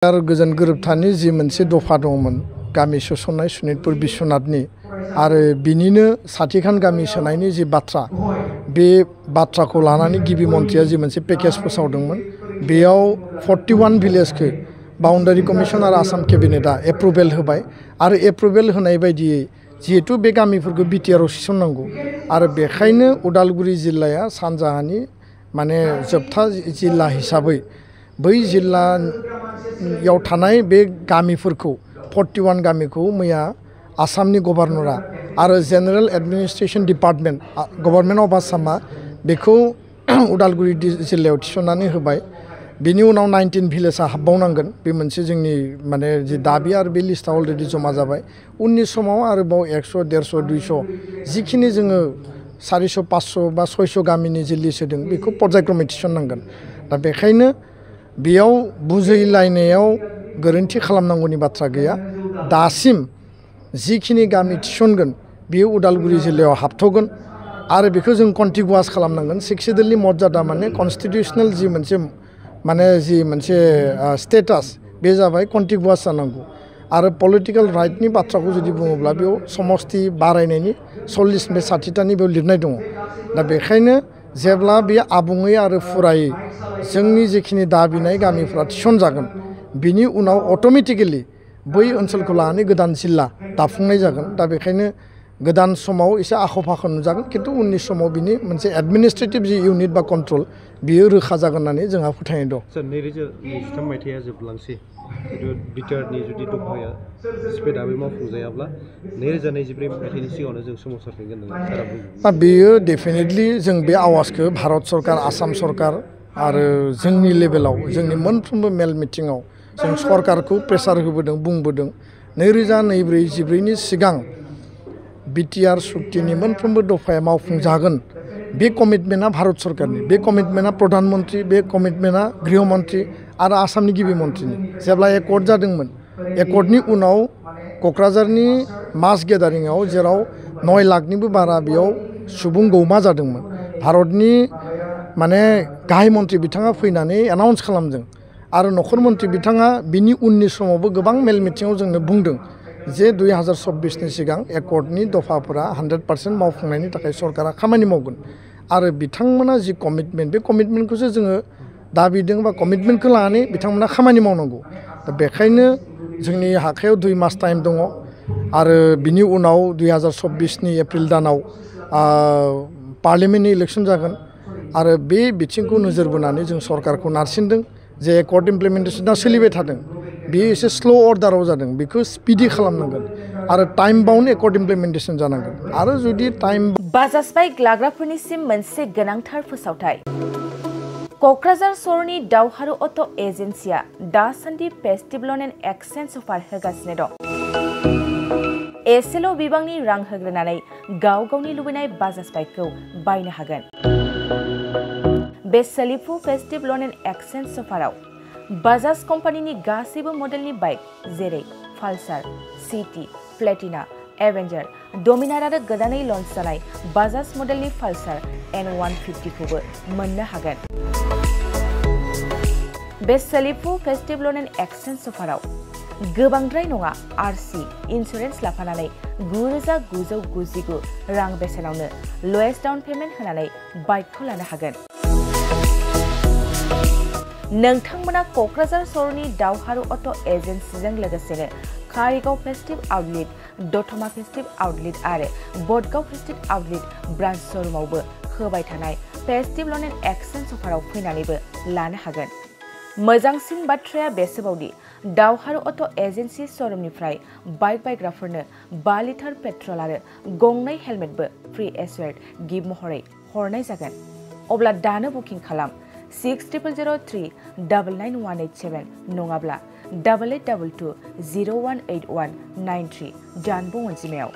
गोजोन गोरोबथानि जि मोनसे दफा दंमोन गामि सोसननाय सनितपुर बिश्वनाथनि आरो बिनिनो साथिखान गामि सोनायनि जि बाथ्रा बे बाथ्राखौ लानानै गिबि मन्थ्रिया जि मोनसे पेकेज फोसावदोंमोन बेयाव 41 भिलेजखौ बाउन्डारि कमिसन आरो आसाम केबिनेटआ एप्रुभेल होबाय आरो एप्रुभेल होनाय बायदियै जिहेतु बे गामिफोरखौ बिटिआरआव थिसननांगौ आरो बेखायनो उदालगुरि जिल्लाया सानजाहानि माने जोबथा जिल्ला हिसाबै बै जिल्लायाव थानाय बे गामिफोरखौ 41 गामिखौ मैया आसामनि गभर्नरा आरो general administration department government of आसामा बेखौ उदालगुरि जिल्लायाव थिसननानै होबाय। बिनि उनाव 19 भिलेजआ हाबबावनांगोन बे मोनसे जोंनि माने जि दाबि आरो बे लिस्टआ अलरेडि जमा जाबाय। उननि समाव आरोबाव 100 150 200 जिखिनि जोङो 400 500 बा 600 गामिनि जि लिस्ट होदों बेखौ पर्यायक्रमै थिसननांगोन। दा बेखायनो बेयाव बुजिलायनायाव गोरोन्थि खालामनांगौनि बाथ्रा गैया। दासिम जिखिनि गामि थिसनगोन बेयो उदालगुरि जिल्लायाव हाबथ'गोन आरो बेखौ जों कन्टिगुवास खालामनांगोन। सिक्सिडेलि मर्यादा माने कन्स्टिटिउसनेल जि मोनसे स्टेटास बे जाबाय कन्टिगुवास जानांगौ आरो पलिटिकेल राइटनि बाथ्राखौ जुदि बुङोब्ला बेयाव समस्ति बारायनायनि 40 बे 60टानि बेयाव लिरनाय दङ। दा बेखायनो जेब्ला बेयो आबुङै आरो फुरायै जोंनि जिखिनि दाबिनाय गामिफ्रा थिसनजागोन बिनि उनाव अट'मेटिकेलि बै ओनसोलखौ लानानै गोदान जिल्ला दाफुंनाय जागोन। दा बेखायनो गोदान समाव एसे आख' फाख' नुजागोन खिन्थु उननि समाव बिनि मोनसे एडमिनिस्ट्रेटिभ जि इउनिट बा कन्ट्रल बियो रोखा जागोन होननानै जोंहा फोथायनाय दं। 2023 मायथाइया जोबलांसै खिन्थु बिटिआरनि जुदि दफाया स्पिडआबो मावफुंजायाब्ला 2024 मायथाइनि सिगाङावनो जों सोमावसारफिनगोन होननानै सारा बुंदों। दा बेयो डेफिनेटलि जों बे आवाजखौ भारत सरकार आसाम सरकार आरो जोंनि लेभेलाव जोंनि मोनफ्रोमबो मेल मिटिङाव जों सरकारखौ प्रेसार होबोदों बुंबोदों। 2024 सिगां बिटिआर सुक्तिनि मोनफ्रोमबो दफाया मावफुंजागोन बे कमिटमेन्टआ भारत सरकारनि, बे कमिटमेन्टआ प्रधान मन्त्रि, बे कमिटमेन्टआ गृह मन्त्रि आरो आसामनि गिबि मन्त्रिनि। जेब्ला एकर्ड जादोंमोन एकर्डनि उनाव क'क्राझारनि मास गेदारिंआव जेराव 9 लाखनिबो बारा बेयाव सुबुं गौमा जादोंमोन भारतनि माने गाहाय मन्त्रि बिथाङा फैनानै एनाउन्स खालामदों आरो नखर मन्त्रि बिथाङा बिनि उननि समावबो गोबां मेल मिटिङाव जोंनो बुंदों जे 2024 सिगां एकर्डनि दफाफोरा 100% मावफुंनायनि थाखाय सरकारा खामानि मावगोन आरो बिथांमोना जि कमिटमेन्ट बे कमिटमेन्टखौसो जोङो दाबिदों बा कमिटमेन्टखौ लानानै बिथांमोना खामानि मावनांगौ। दा बेखायनो जोंनि आखायाव 2 मास टाइम दङ आरो बिनि उनाव 2024 एप्रिल दानाव पार्लियामेन्टनि इलेक्सन जागोन आरो बे बिथिंखौ नोजोर बोनानै जों सरकारखौ नारसिनदों जे एकर्ड इमप्लिमेन्टेसना सोलिबाय थादों बेयो एसे स्ल' अर्डाराव जादों बेखौ स्पिडि खालामनांगोन आरो टाइम बाउन्ड एकर्ड इमप्लिमेन्टेसन जानांगोन आरो जुदि टाइम बाजाज बाइक लाग्राफोरनिसिम मोनसे गोनांथार फोसावथाय। क'क्राझार सहरनि दावहारु अट' एजेन्सिया दासान्दि फेस्टिभ ल'न एन्ड एक्सचेन्ज अफार होगासिनो दं। एसेल' बिबांनि रां होग्रोनानै गाव गावनि लुबैनाय बाजाज बाइकखौ बायनो हागोन। बे सोलिफु फेस्टिभ ल'न एन्ड एक्सचेन्ज अफाराव बाजाज कम्पानिनि गासैबो मडेलनि बाइक जेरै पालसार, सिटि, प्लेटिना, एवेन्जार, डमिनार आरो गोदानै लन्च जानाय बाजाज मडेलनि पालसार N150खौबो मोननो हागोन। बे सोलिफु फेस्टिभ ल'न एन्ड एक्सचेन्ज अफाराव गोबांद्राय नङा आरसि इन्सुरेन्स लाफानानै 9,999 रां बेसेनावनो लवेस्ट डाउन पेमेन्ट होनानै बाइकखौ लानो हागोन। नोंथांमोना क'क्राझार सहरनि दावहारु अट' एजेन्सिजों लोगोसेनो कारिगाव फेस्टिभ आउटलेट, दतमा फेस्टिभ आउटलेट आरो बडगाव फेस्टिभ आउटलेट ब्रान्च श'रुमावबो होबाय थानाय फेस्टिभ ल'न एन्ड एक्सचेन्ज अफाराव फैनानैबो लानो हागोन। मोजांसिन बाथ्राया बेसोबावदि दावहारु अट' एजेन्सि श'रुमनिफ्राय बाइक बायग्राफोरनो 5 लिटार पेट्रल आरो 2 हेलमेटबो फ्रि एसुवेर्ड गिफ्ट महरै हरनाय जागोन। अब्ला दानो बुकिं खालाम 6003991187 नङाब्ला 8822 018193 जानबुं अनजिमायाव।